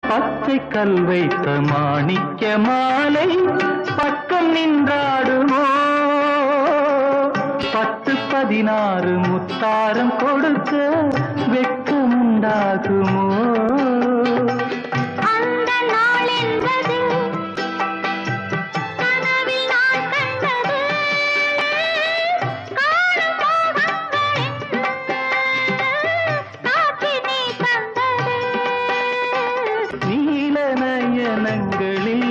பச்சை கல் வைத்த மாணிக்க மாலை பக்கம் நின்றாடுமோ 10, 16 முத்தாரம் கொடுக்க வெட்கமுண்டாகுமோ அந்த நாள் என்பது கனவில் நான் கண்டது காணும் மோகங்களின் காட்சி நீ தந்தது நீல நயனங்களில்